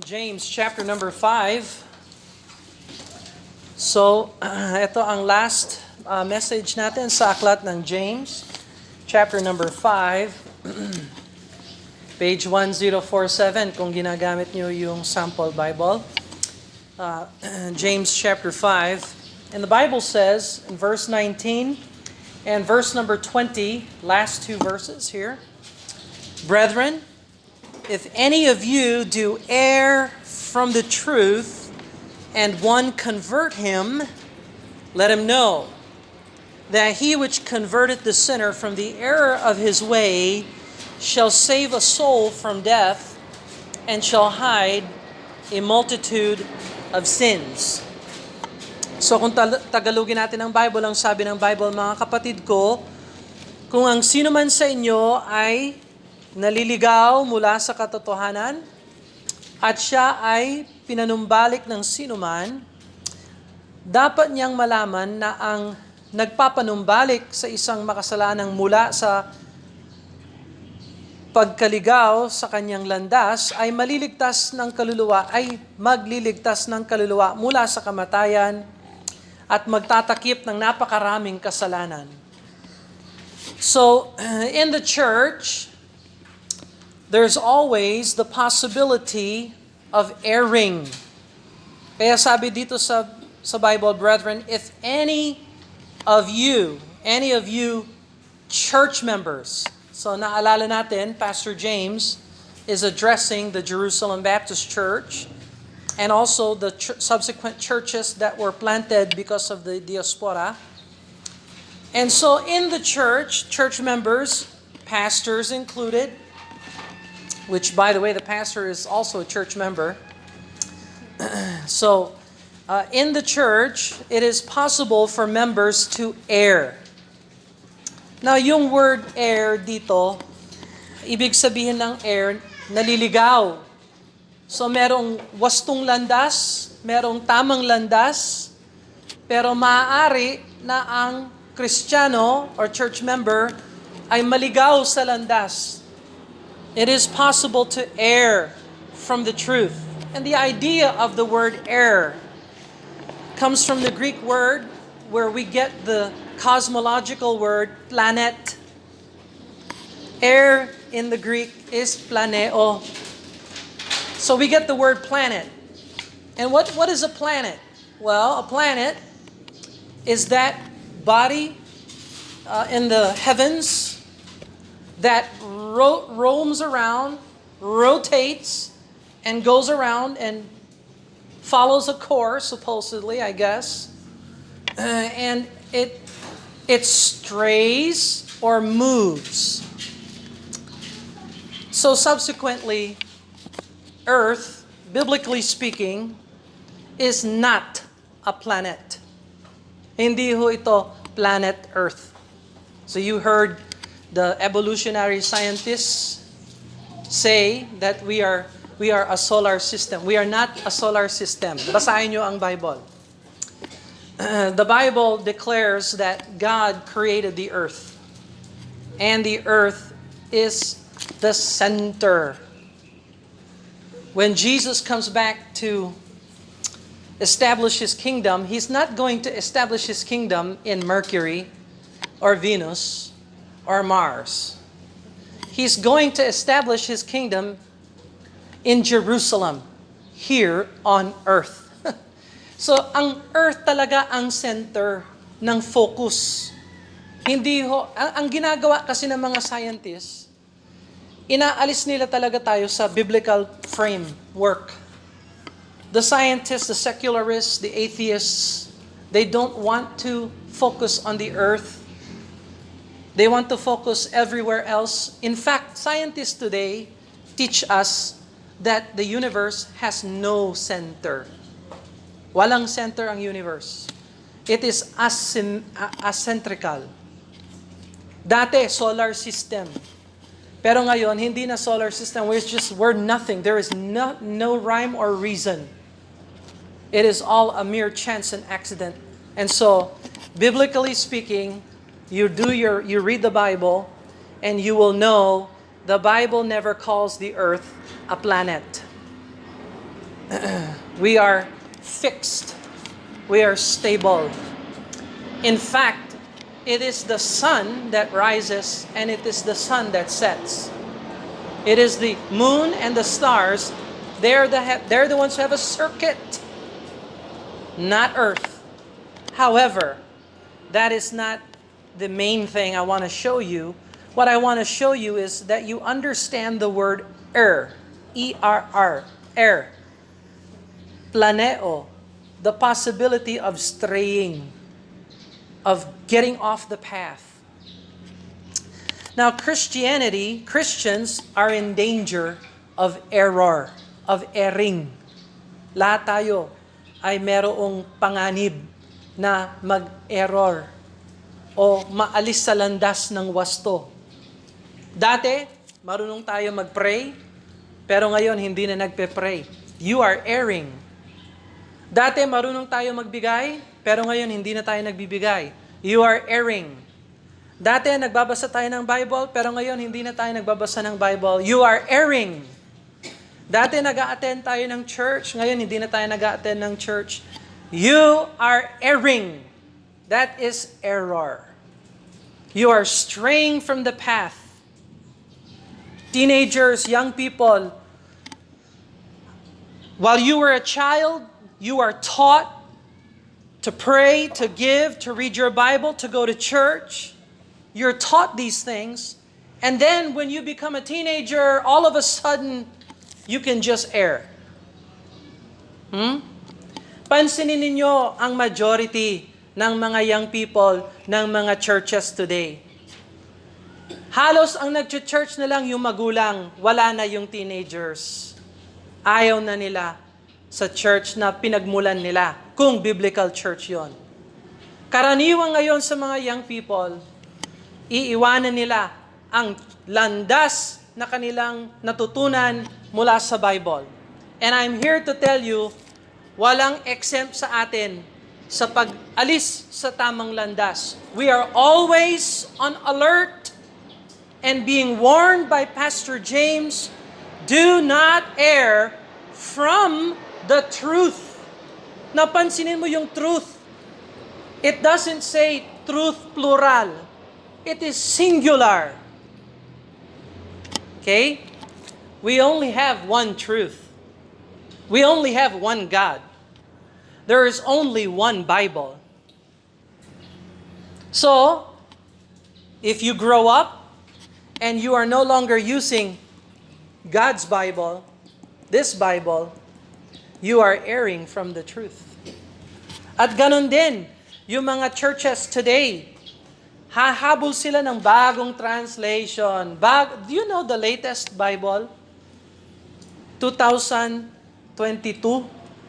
James chapter number 5. So, ito ang last message natin sa aklat ng James, chapter number 5, page 1047 kung ginagamit nyo yung sample Bible. James chapter 5. And the Bible says in verse 19 and verse number 20, last two verses here, Brethren, if any of you do err from the truth, and one convert him, let him know that he which converteth the sinner from the error of his way shall save a soul from death, and shall hide a multitude of sins. So kung tagalogin natin ang Bible, ang sabi ng Bible, mga kapatid ko, kung ang sino man sa inyo ay naliligaw mula sa katotohanan at siya ay pinanumbalik ng sinuman, dapat niyang malaman na ang nagpapanumbalik sa isang makasalanang mula sa pagkaligaw sa kanyang landas ay magliligtas ng kaluluwa mula sa kamatayan at magtatakip ng napakaraming kasalanan. So, in the church, there's always the possibility of erring. Kaya sabi dito sa Bible, brethren, if any of you church members, so naalala natin, Pastor James is addressing the Jerusalem Baptist Church and also the subsequent churches that were planted because of the diaspora. And so in the church members, pastors included, which, by the way, the pastor is also a church member. So, in the church, it is possible for members to err. Now, yung word err dito, ibig sabihin ng err, naliligaw. So, merong wastong landas, merong tamang landas, pero maaari na ang Kristiyano or church member ay maligaw sa landas. It is possible to err from the truth. And the idea of the word err comes from the Greek word where we get the cosmological word planet. Err in the Greek is planeo. So we get the word planet. And what is a planet? Well, a planet is that body in the heavens that roams around, rotates, and goes around and follows a course, supposedly, I guess. And it strays or moves. So subsequently, Earth, biblically speaking, is not a planet. Hindi ho ito planet Earth. So you heard the evolutionary scientists say that we are a solar system. We are not a solar system. Basahin nyo ang Bible. The Bible declares that God created the earth. And the earth is the center. When Jesus comes back to establish His kingdom, He's not going to establish His kingdom in Mercury or Venus or Mars. He's going to establish His kingdom in Jerusalem, here on earth. So, ang earth talaga ang center ng focus. Hindi ho, ang ginagawa kasi ng mga scientists, inaalis nila talaga tayo sa biblical framework. The scientists, the secularists, the atheists, they don't want to focus on the earth. They want to focus everywhere else. In fact, scientists today teach us that the universe has no center. Walang center ang universe. It is asymmetrical. Dati, solar system. Pero ngayon, hindi na solar system. We're nothing. There is no rhyme or reason. It is all a mere chance and accident. And so, biblically speaking, you read the Bible, and you will know the Bible never calls the earth a planet. We are fixed. We are stable. In fact, it is the sun that rises and it is the sun that sets. It is the moon and the stars. They're the ones who have a circuit, not Earth. However, that is not the main thing I want to show you. What I want to show you is that you understand the word E-R-R, planeo, the possibility of straying, of getting off the path. Now, Christians are in danger of error, of erring. Lahat tayo ay merong panganib na mag-error o maalis sa landas ng wasto. Dati, marunong tayo mag-pray, pero ngayon hindi na nagpe-pray. You are erring. Dati, marunong tayo magbigay, pero ngayon hindi na tayo nagbibigay. You are erring. Dati, nagbabasa tayo ng Bible, pero ngayon hindi na tayo nagbabasa ng Bible. You are erring. Dati, nag-a-attend tayo ng church, ngayon hindi na tayo nag-a-attend ng church. You are erring. That is error. You are straying from the path. Teenagers, young people, while you were a child, you are taught to pray, to give, to read your Bible, to go to church. You're taught these things. And then when you become a teenager, all of a sudden, you can just err. Pansinin ninyo ang majority ng mga young people ng mga churches today. Halos ang nag-church na lang yung magulang, wala na yung teenagers. Ayaw na nila sa church na pinagmulan nila, kung biblical church yon. Karaniwan ngayon sa mga young people, iiwanan nila ang landas na kanilang natutunan mula sa Bible. And I'm here to tell you, walang exempt sa atin sa pag-alis sa tamang landas. We are always on alert and being warned by Pastor James, do not err from the truth. Napansinin mo yung truth. It doesn't say truth plural. It is singular. Okay? We only have one truth. We only have one God. There is only one Bible. So, if you grow up and you are no longer using God's Bible, this Bible, you are erring from the truth. At ganun din, yung mga churches today, hahabol sila ng bagong translation. Do you know the latest Bible? 2022?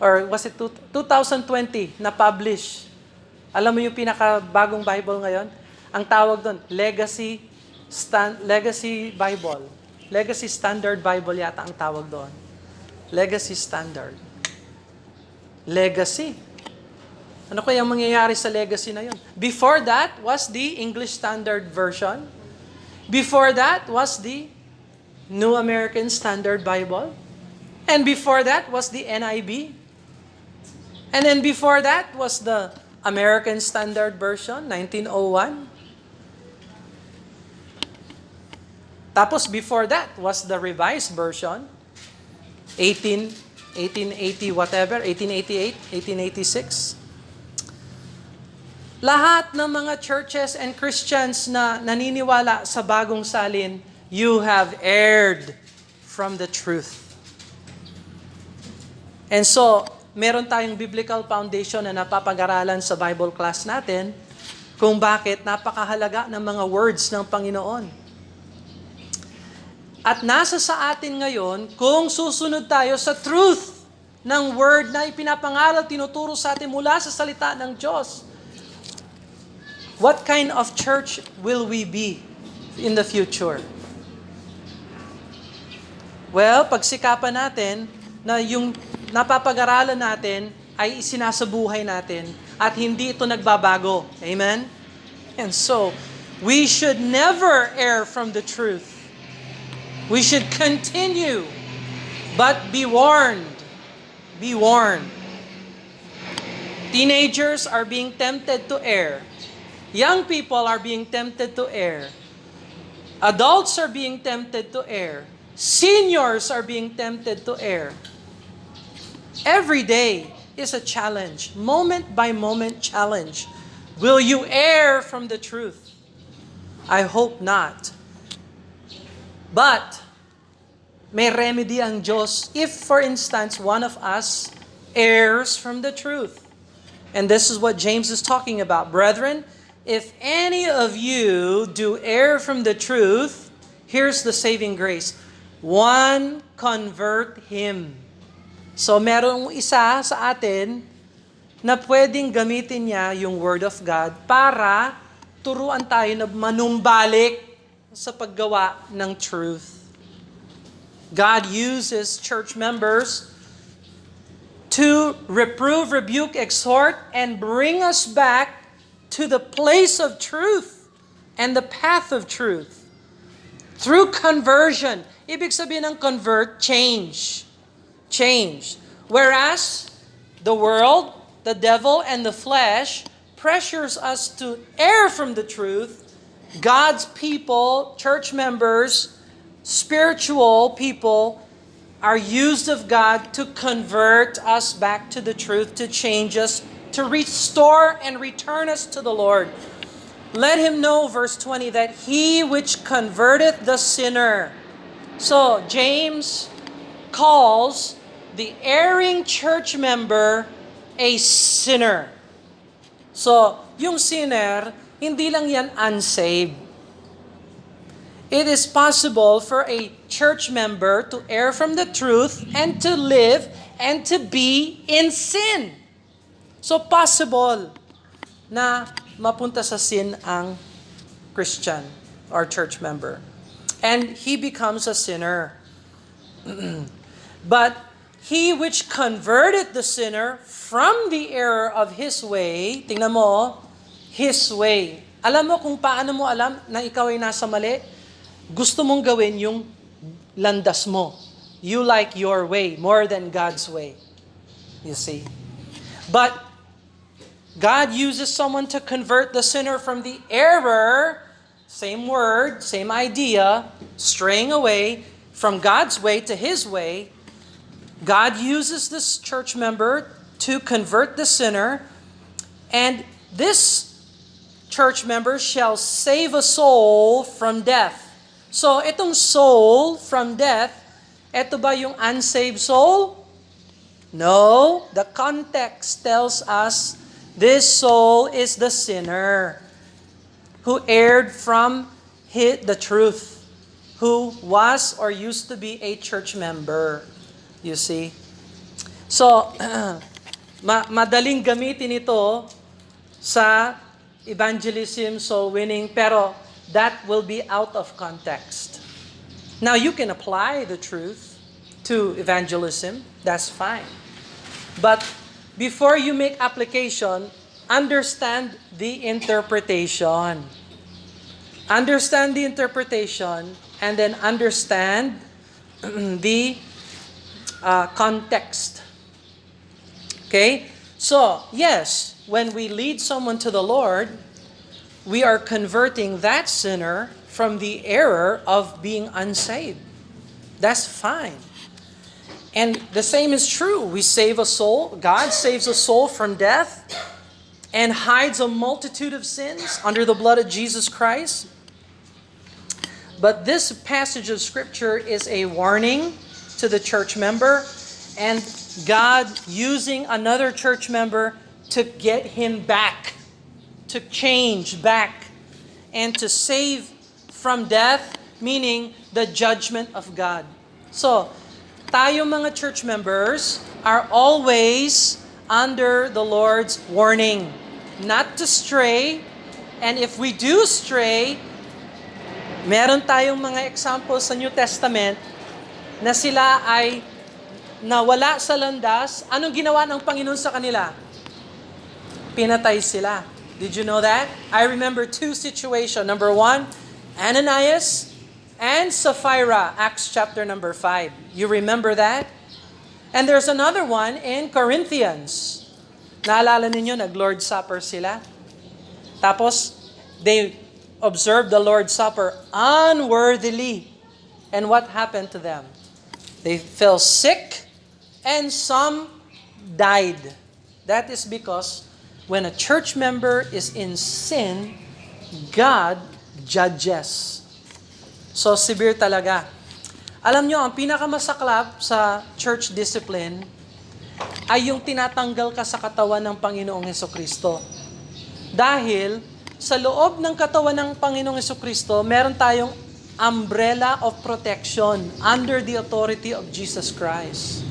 Or was it 2020 na publish? Alam mo yung pinakabagong Bible ngayon? Ang tawag doon, Legacy Bible. Legacy Standard Bible yata ang tawag doon. Legacy Standard. Legacy. Ano kaya mangyayari sa legacy na yun? Before that was the English Standard Version. Before that was the New American Standard Bible. And before that was the NIV. And then before that was the American Standard Version, 1901. Tapos before that was the Revised Version, 1880 whatever, 1888, 1886. Lahat ng mga churches and Christians na naniniwala sa bagong salin, you have erred from the truth. And so, meron tayong biblical foundation na napapag-aralan sa Bible class natin kung bakit napakahalaga ng mga words ng Panginoon. At nasa sa atin ngayon, kung susunod tayo sa truth ng word na ipinapangaral, tinuturo sa atin mula sa salita ng Diyos, what kind of church will we be in the future? Well, pagsikapan natin na yung napapag-aralan natin ay isinasabuhay natin at hindi ito nagbabago. Amen? And so, we should never err from the truth. We should continue, but be warned. Be warned. Teenagers are being tempted to err. Young people are being tempted to err. Adults are being tempted to err. Seniors are being tempted to err. Every day is a challenge, moment by moment challenge. Will you err from the truth? I hope not. But may remedy ang Diyos if, for instance, one of us errs from the truth. And this is what James is talking about. Brethren, if any of you do err from the truth, here's the saving grace. One, convert him. So merong isa sa atin na pwedeng gamitin niya yung Word of God para turuan tayo na manumbalik sa paggawa ng truth. God uses church members to reprove, rebuke, exhort, and bring us back to the place of truth and the path of truth. Through conversion. Ibig sabihin ng convert, change. Change. Whereas the world, the devil, and the flesh pressures us to err from the truth, God's people, church members, spiritual people are used of God to convert us back to the truth, to change us, to restore and return us to the Lord. Let him know, verse 20, that he which converteth the sinner. So, James calls the erring church member a sinner. So, yung sinner, hindi lang yan unsaved. It is possible for a church member to err from the truth and to live and to be in sin. So possible na mapunta sa sin ang Christian or church member. And he becomes a sinner. But he which converted the sinner from the error of his way, tingnan mo, his way. Alam mo kung paano mo alam na ikaw ay nasa mali? Gusto mong gawin yung landas mo. You like your way more than God's way. You see? But God uses someone to convert the sinner from the error, same word, same idea, straying away from God's way to his way. God uses this church member to convert the sinner, and this church member shall save a soul from death. So, itong soul from death, ito ba yung unsaved soul? No. The context tells us this soul is the sinner who erred from the truth, who was or used to be a church member. You see? So, madaling gamitin ito sa evangelism, soul winning, pero that will be out of context. Now, you can apply the truth to evangelism. That's fine. But before you make application, understand the interpretation. Understand the interpretation and then understand the context. Okay? So, yes, when we lead someone to the Lord, we are converting that sinner from the error of being unsaved. That's fine. And the same is true. We save a soul. God saves a soul from death and hides a multitude of sins under the blood of Jesus Christ. But this passage of Scripture is a warning to the church member and God using another church member to get him back, to change back, and to save from death, meaning the judgment of God. So, tayo mga church members are always under the Lord's warning, not to stray, and if we do stray, meron tayong mga examples sa New Testament na sila ay nawala sa landas. Anong ginawa ng Panginoon sa kanila? Pinatay sila. Did you know that? I remember two situations. Number one, Ananias and Sapphira, Acts chapter number 5. You remember that? And there's another one in Corinthians. Naalala ninyo, nag-Lord's Supper sila? Tapos, they observed the Lord's Supper unworthily. And what happened to them? They fell sick, and some died. That is because when a church member is in sin, God judges. So, severe talaga. Alam nyo, ang pinakamasaklap sa church discipline ay yung tinatanggal ka sa katawan ng Panginoong Hesukristo. Dahil sa loob ng katawan ng Panginoong Hesukristo, meron tayong umbrella of protection under the authority of Jesus Christ.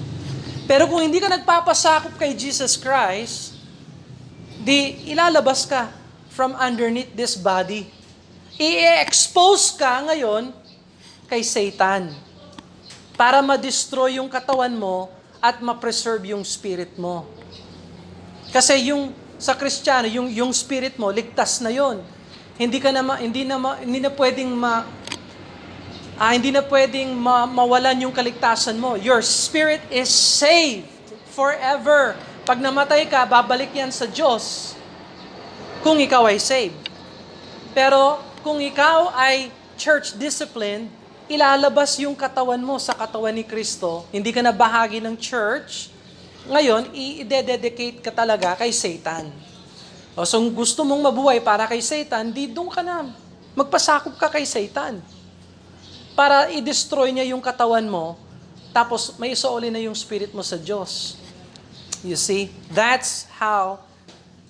Pero kung hindi ka nagpapasakop kay Jesus Christ, di ilalabas ka from underneath this body. I-expose ka ngayon kay Satan para ma-destroy yung katawan mo at ma-preserve yung spirit mo. Kasi yung sa Kristiyano, yung spirit mo ligtas na yon. Hindi na pwedeng mawalan yung kaligtasan mo. Your spirit is saved forever. Pag namatay ka, babalik yan sa Diyos kung ikaw ay saved. Pero kung ikaw ay church disciplined, ilalabas yung katawan mo sa katawan ni Kristo. Hindi ka na bahagi ng church. Ngayon, i-dedicate ka talaga kay Satan. So, kung gusto mong mabuhay para kay Satan, di doon ka na. Magpasakop ka kay Satan. Para i-destroy niya yung katawan mo, tapos may isauli na yung spirit mo sa Diyos. You see? That's how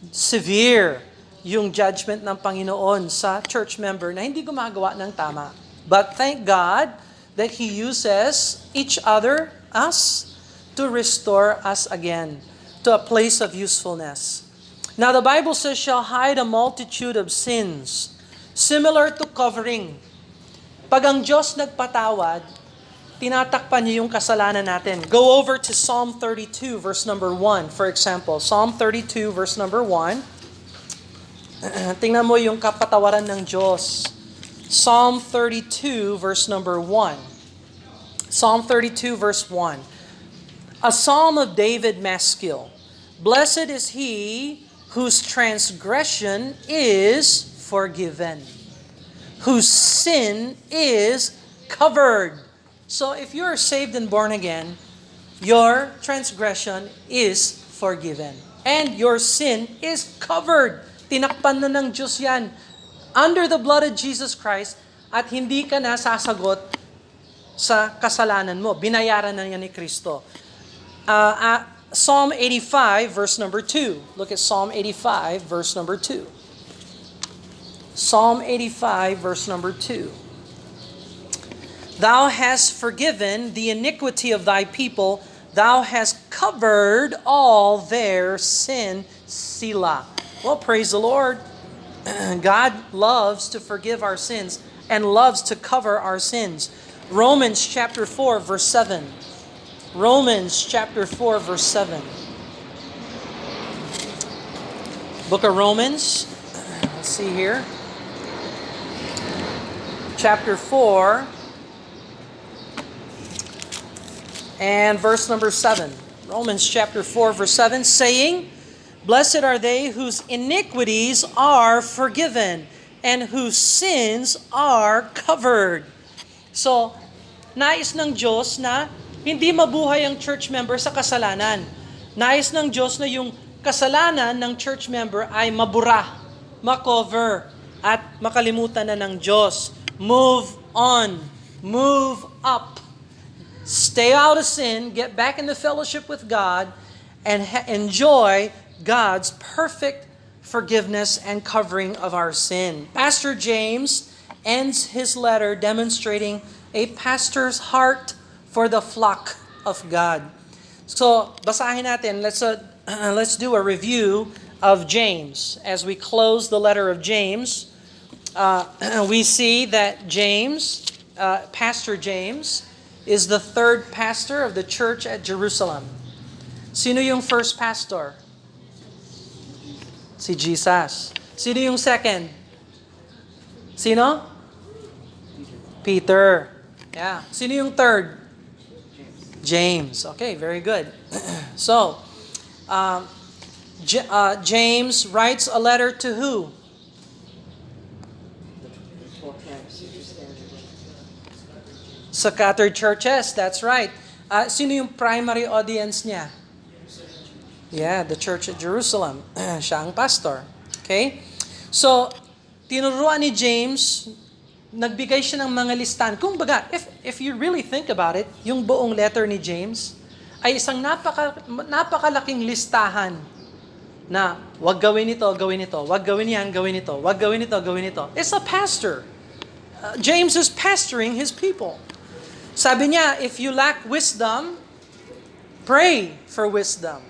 severe yung judgment ng Panginoon sa church member na hindi gumagawa ng tama. But thank God that He uses each other, us, to restore us again to a place of usefulness. Now the Bible says, shall hide a multitude of sins, similar to covering. Pag ang Diyos nagpatawad, tinatakpan niya yung kasalanan natin. Go over to Psalm 32, verse number 1, for example. Psalm 32, verse number 1. Tingnan mo yung kapatawaran ng Diyos. Psalm 32, verse number 1. Psalm 32, verse 1. A psalm of David Maskil. Blessed is he whose transgression is forgiven, whose sin is covered. So if you're saved and born again, your transgression is forgiven. And your sin is covered. Tinakpan na ng Diyos yan. Under the blood of Jesus Christ, at hindi ka na sasagot sa kasalanan mo. Binayaran na niya ni Kristo. Psalm 85, verse number 2. Look at Psalm 85, verse number 2. Psalm 85, verse number 2. Thou hast forgiven the iniquity of thy people. Thou hast covered all their sin. Selah. Well, praise the Lord. God loves to forgive our sins and loves to cover our sins. Romans chapter 4, verse 7. Romans chapter 4, verse 7. Book of Romans. Let's see here. Chapter 4 and verse number 7. Romans chapter 4, verse 7, saying, blessed are they whose iniquities are forgiven and whose sins are covered. So, nais ng Diyos na hindi mabuhay ang church member sa kasalanan. Nais ng Diyos na yung kasalanan ng church member ay mabura, makover, at makalimutan na ng Diyos. Move on. Move up. Stay out of sin, get back in the fellowship with God, and enjoy God's perfect forgiveness and covering of our sin. Pastor James ends his letter demonstrating a pastor's heart for the flock of God. So, basahin natin. Let's do a review of James. As we close the letter of James, we see that James, Pastor James, is the third pastor of the church at Jerusalem. Sino yung first pastor? Si Jesus. Sino yung second? Sino? Peter. Yeah. Sino yung third? James. Okay, very good. So, James writes a letter to who? Scattered churches, that's right. Sino yung primary audience niya? Yeah, the church at Jerusalem. Siya ang pastor. Okay? So, tinuruan ni James, nagbigay siya ng mga listahan. Kung baga, if you really think about it, yung buong letter ni James ay isang napakalaking listahan na wag gawin ito, gawin ito, wag gawin yan, gawin ito, wag gawin ito, gawin ito. It's a pastor. James is pastoring his people. Sabi niya, if you lack wisdom, pray for wisdom.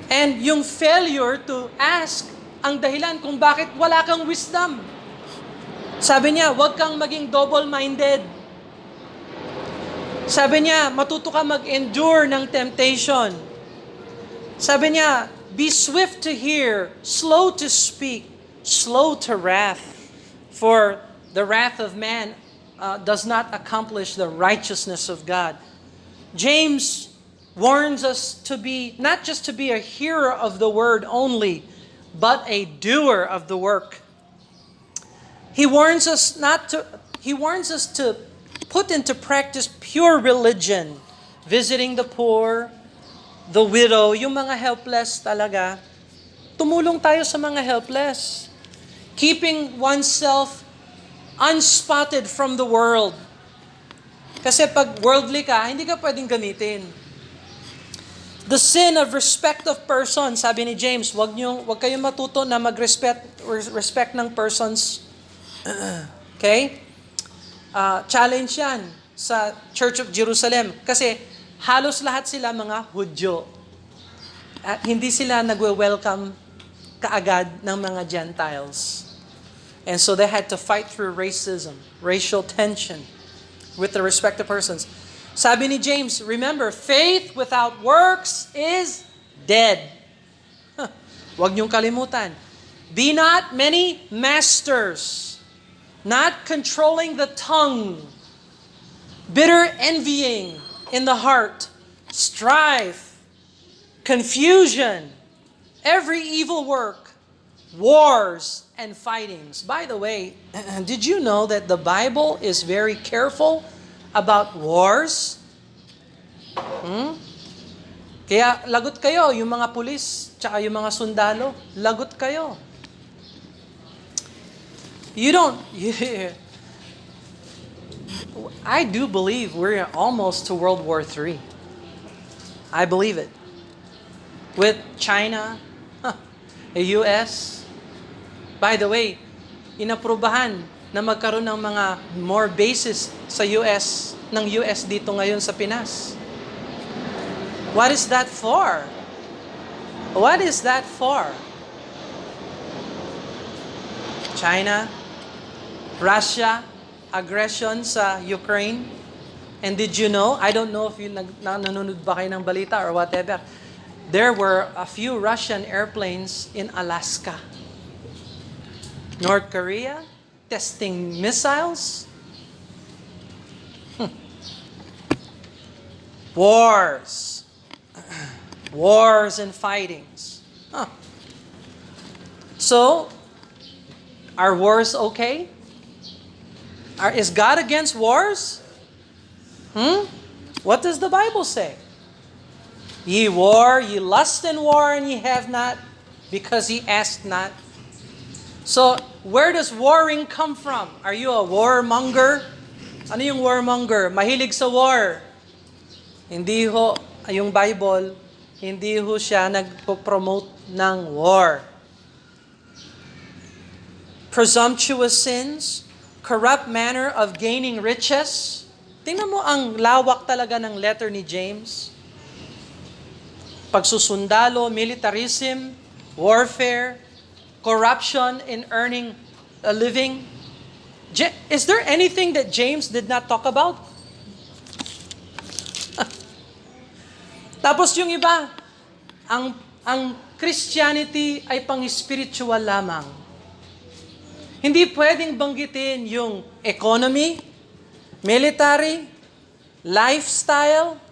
And yung failure to ask ang dahilan kung bakit wala kang wisdom. Sabi niya, huwag kang maging double-minded. Sabi niya, matuto ka mag-endure ng temptation. Sabi niya, be swift to hear, slow to speak, slow to wrath. For the wrath of man does not accomplish the righteousness of God. James warns us to be, not just to be a hearer of the word only, but a doer of the work. He warns us to put into practice pure religion, visiting the poor, the widow, yung mga helpless talaga. Tumulong tayo sa mga helpless. Keeping oneself unspotted from the world. Kasi pag worldly ka, hindi ka pwedeng gamitin. The sin of respect of person, sabi ni James, wag kayong matuto na respect ng persons. Okay? Challenge yan sa Church of Jerusalem. Kasi halos lahat sila mga Hudyo. At hindi sila nagwe-welcome kaagad ng mga Gentiles. And so they had to fight through racism, racial tension with the respect of persons. Sabi ni James, remember, faith without works is dead. Huwag niyong kalimutan. Be not many masters, not controlling the tongue, bitter envying in the heart, strife, confusion, every evil work, wars, and fightings. By the way, did you know that the Bible is very careful about wars? Kaya lagot kayo, yung mga pulis, tsaka yung mga sundalo, lagot kayo. I do believe we're almost to World War III. I believe it. With China, the US. By the way, inaprubahan na magkaroon ng mga more bases sa US, ng US dito ngayon sa Pinas. What is that for? What is that for? China, Russia, aggression sa Ukraine. And did you know, I don't know if you nanonood ba kayo ng balita or whatever, there were a few Russian airplanes in Alaska. North Korea, testing missiles. Wars. Wars and fightings. So, are wars okay? Is God against wars? What does the Bible say? Ye war, ye lust and war, and ye have not, because ye ask not. So, where does warring come from? Are you a warmonger? Ano yung warmonger? Mahilig sa war. Hindi ho, yung Bible, hindi ho siya nagpo-promote ng war. Presumptuous sins, corrupt manner of gaining riches. Tingnan mo ang lawak talaga ng letter ni James. Pagsusundalo, militarism, warfare, corruption in earning a living. Is there anything that James did not talk about? Tapos yung iba, ang Christianity ay pang-spiritual lamang. Hindi pwedeng banggitin yung economy, military, lifestyle,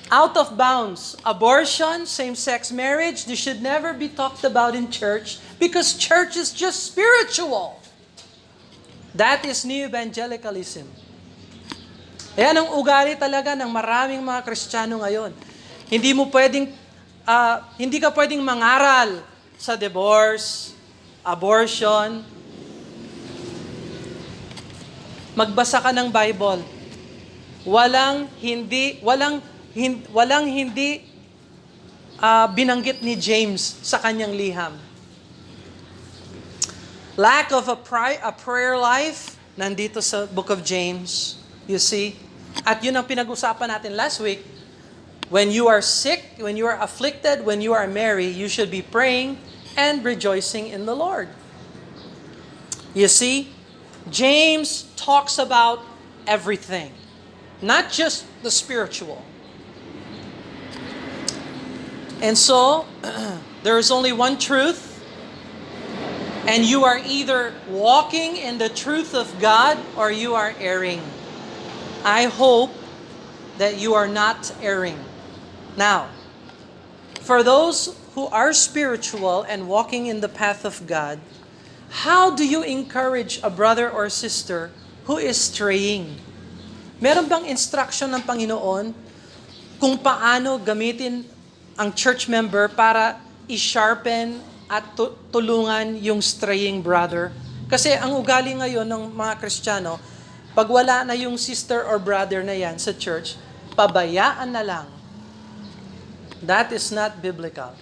Out of bounds. Abortion, same-sex marriage, this should never be talked about in church because church is just spiritual. That is new evangelicalism. Yan ang ugali talaga ng maraming mga Kristiyano ngayon. Hindi ka pwedeng mangaral sa divorce, abortion. Magbasa ka ng Bible. Walang hindi binanggit ni James sa kanyang liham. Lack of a prayer life, nandito sa book of James. You see? At yun ang pinag-usapan natin last week. When you are sick, when you are afflicted, when you are merry, you should be praying and rejoicing in the Lord. You see? James talks about everything. Not just the spiritual. And so, there is only one truth, and you are either walking in the truth of God or you are erring. I hope that you are not erring. Now, for those who are spiritual and walking in the path of God, how do you encourage a brother or sister who is straying? Meron bang instruction ng Panginoon kung paano gamitin ang church member para i-sharpen at tulungan yung straying brother? Kasi ang ugali ngayon ng mga Kristiyano, pag wala na yung sister or brother na yan sa church, pabayaan na lang. That is not biblical.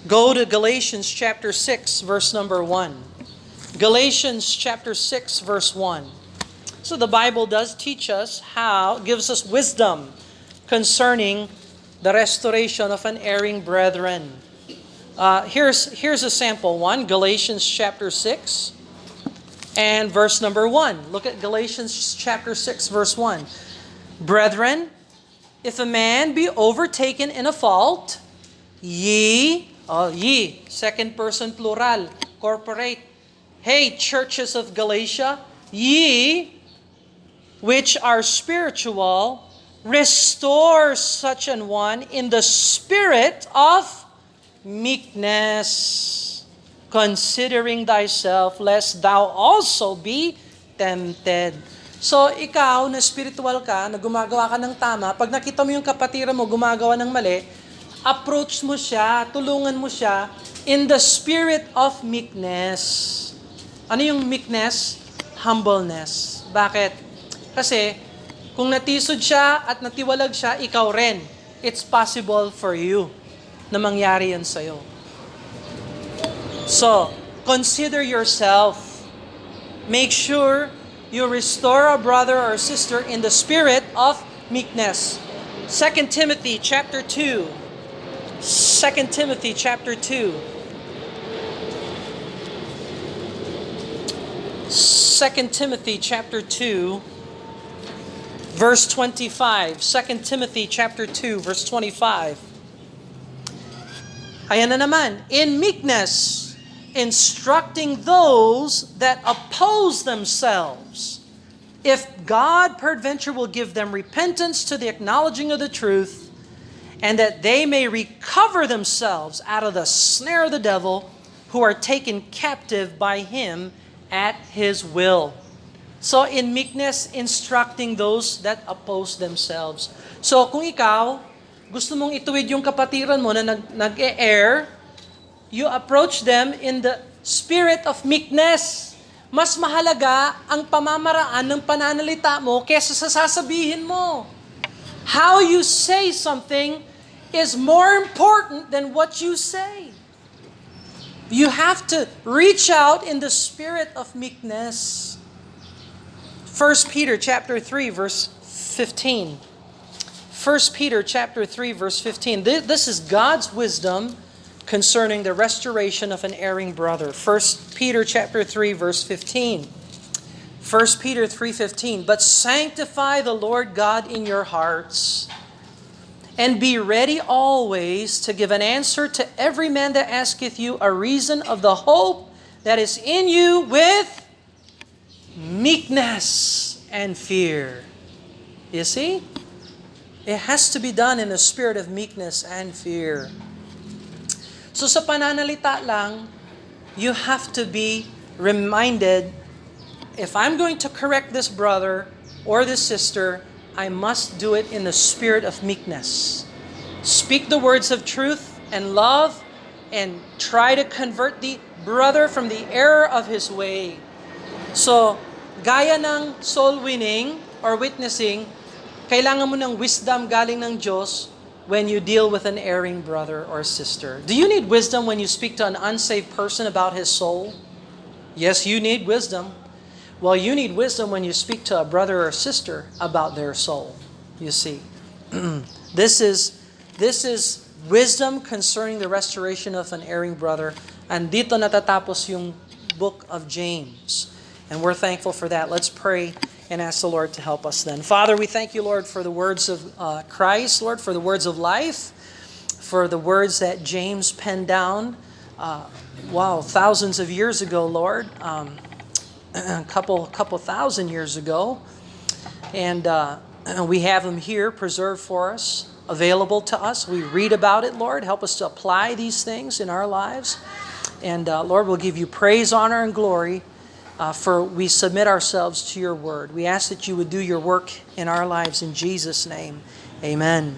Go to Galatians chapter 6, verse number 1. Galatians chapter 6, verse 1. So the Bible does teach us gives us wisdom concerning the restoration of an erring brethren. Here's a sample one, Galatians chapter 6 and verse number 1. Look at Galatians chapter 6, verse 1. Brethren, if a man be overtaken in a fault, ye, second person plural, corporate. Hey, churches of Galatia, ye, which are spiritual, restore such an one in the spirit of meekness, considering thyself, lest thou also be tempted. So, ikaw na spiritual ka, na gumagawa ka ng tama, pag nakita mo yung kapatiran mo gumagawa ng mali, approach mo siya, tulungan mo siya in the spirit of meekness. Ano yung meekness? Humbleness. Bakit? Kasi, kung natisod siya at natiwalag siya, ikaw rin. It's possible for you na mangyari yan sa'yo. So, consider yourself. Make sure you restore a brother or sister in the spirit of meekness. 2 Timothy chapter 2. 2 Timothy chapter 2. 2 Timothy chapter 2. Verse 25, 2 Timothy chapter 2, verse 25. Ayan na naman. In meekness, instructing those that oppose themselves, if God peradventure will give them repentance to the acknowledging of the truth, and that they may recover themselves out of the snare of the devil, who are taken captive by him at his will. So, in meekness, instructing those that oppose themselves. So, kung ikaw, gusto mong ituwid yung kapatiran mo na nag-e-err, you approach them in the spirit of meekness. Mas mahalaga ang pamamaraan ng pananalita mo kesa sa sasabihin mo. How you say something is more important than what you say. You have to reach out in the spirit of meekness. 1 Peter chapter 3 verse 15. 1 Peter chapter 3 verse 15. This is God's wisdom concerning the restoration of an erring brother. 1 Peter chapter 3 verse 15. 1 Peter 3:15. But sanctify the Lord God in your hearts, and be ready always to give an answer to every man that asketh you a reason of the hope that is in you with meekness and fear. You see? It has to be done in a spirit of meekness and fear. So sa pananalita lang, you have to be reminded, if I'm going to correct this brother or this sister, I must do it in the spirit of meekness. Speak the words of truth and love and try to convert the brother from the error of his way. So, gaya ng soul winning or witnessing, kailangan mo ng wisdom galing ng Diyos when you deal with an erring brother or sister. Do you need wisdom when you speak to an unsaved person about his soul? Yes, you need wisdom. Well, you need wisdom when you speak to a brother or sister about their soul. You see, this is wisdom concerning the restoration of an erring brother. And dito natatapos yung book of James. And we're thankful for that. Let's pray and ask the Lord to help us then. Father, we thank you, Lord, for the words of Christ, Lord, for the words of life, for the words that James penned down, thousands of years ago, Lord, a couple thousand years ago. And we have them here preserved for us, available to us. We read about it, Lord. Help us to apply these things in our lives. And Lord, we'll give you praise, honor, and glory. For we submit ourselves to your word. We ask that you would do your work in our lives in Jesus' name. Amen.